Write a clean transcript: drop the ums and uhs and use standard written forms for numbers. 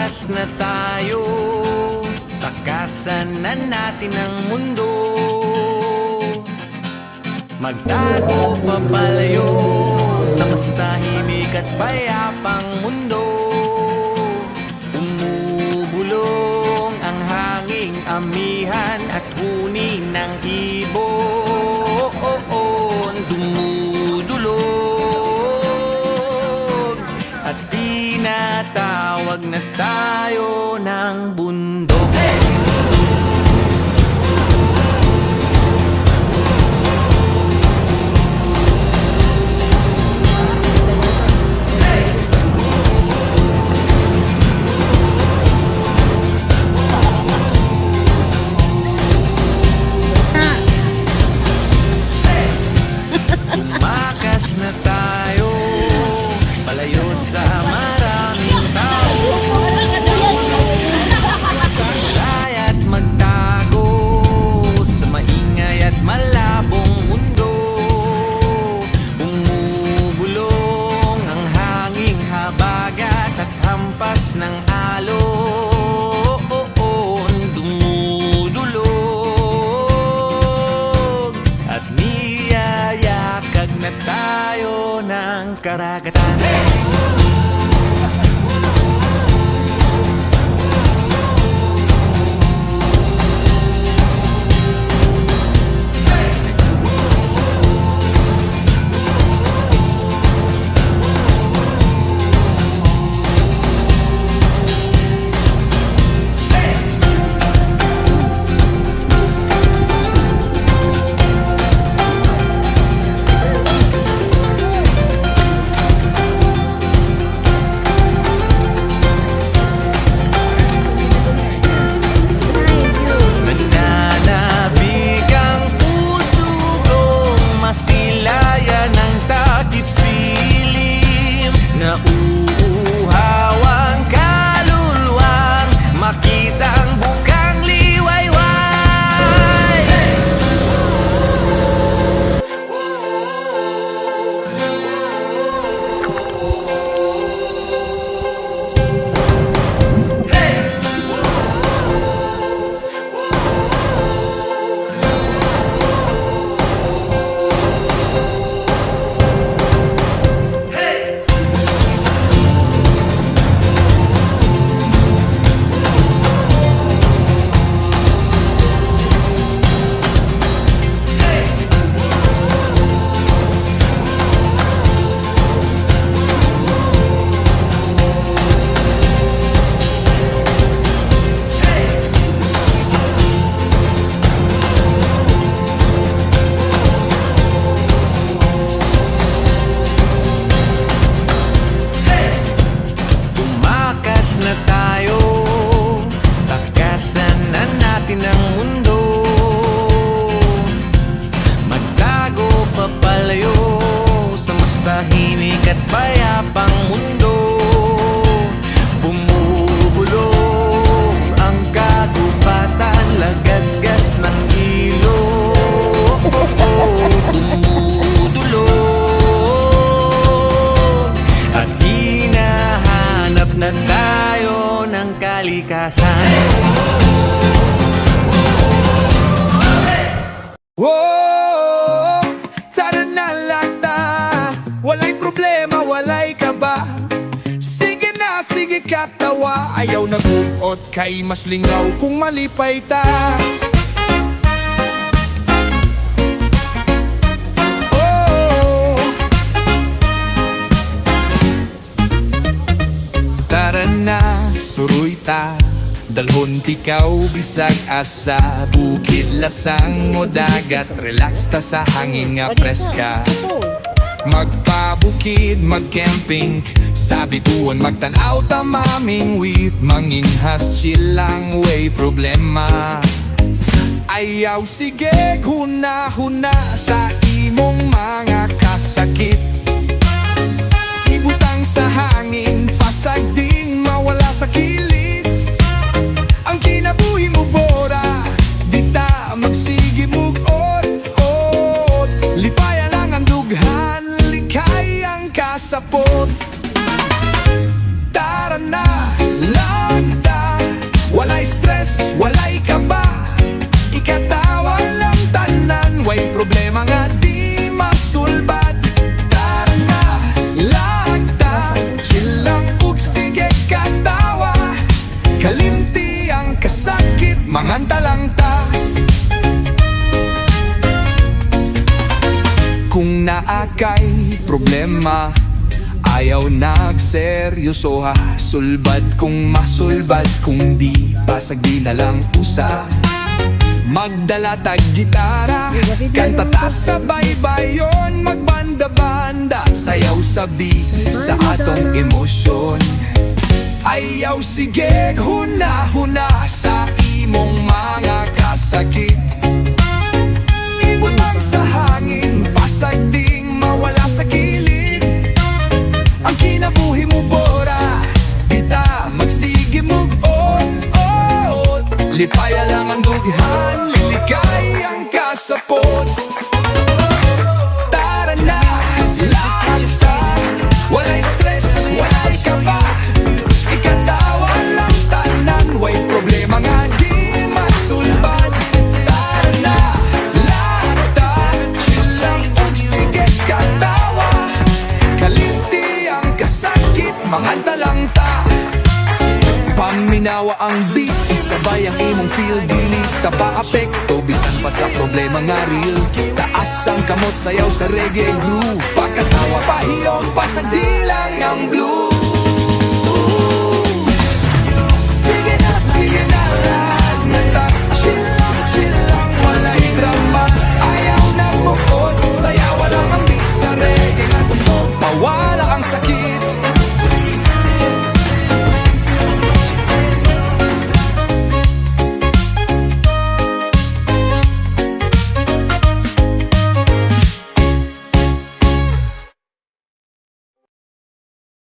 Tumakas na tayo, takasan na natin ang mundo. Magtago papalayo sa mas tahimik at payapang mundo. Umubulong ang hanging amihan at huni ng ibon. Dumudulog at tinatawag na tayo ng bundok. Tumakas na tayo, palayo sa maraming tao. Maglaya't magtago sa maingay at malabong mundo. Bumubulong ang hanging habagat at hampas ng alon. Dumudulog at niyayakag na tayo ng karagatan. Nananabig ang puso kong masilayan ng takip silim. Nauuhaw ang kaluluwang makitang bukang liwayway. Tumakas na tayo, takasan na natin ang mundo. Magtago papalayo sa mas tahimik at payapang mundo. Bumubulong ang kagubatan, lagasgas ng ilog. Dumudulog at hinahanap na tayo ng kalikasan. Whoa, tara na lata, walay problema, walay kaba. Sige na, sige katawa, ayaw naguot kay mas lingaw kung malipay ta. Oh, tara na, suruy ta, dalhon tikaw bisag asa. Bukid lasang mo dagat, relax ta sa hangin nga preska. Magpabukid, mag-camping, sa bituon magtanaw ta maming wit. Manginhas chill lang, way problema. Ayaw sige, huna-huna sa imong mga kasakit. Ibutang sa hangin, pasag ding mawala sa kilid. Ang kinabuhi mo bora, di ta magsigi mug-ot-ot. Lipaya lang ang dughan, likay ang kasapot. Tara na, lang manganta lang ta. Kung naakay problema, ayaw nagseryosoha. Sulbad kung masulbad, kung di pasagdi na lang usa. Magdala tag gitara, kanta ta sa baybayon. Magbanda-banda, sayaw sa beat sa atong emosyon. Ayaw sige huna-huna sa imong mga kasakit. Ibutang sa hangin, pasagding mawala sa kilid. Ang kinabuhi mo bora, di ta magsige mug-on. Lipaya lang ang dughan, lilikay ang kasapot. Tara na, lahat ta, walay stress, walay kaba. Ikatawa lang tanan, way problema nga di masulbad. Tara na, lahat ta, chill lang ug sige katawa. Kalimti ang kasakit, manganta lang ta. Paminawa ang beat, isabay ang imong feel. Dili ta pa-apekto, bisan pa sa problema nga real. Taas ang kamot, sayaw sa reggae groove. Pagkatawa pa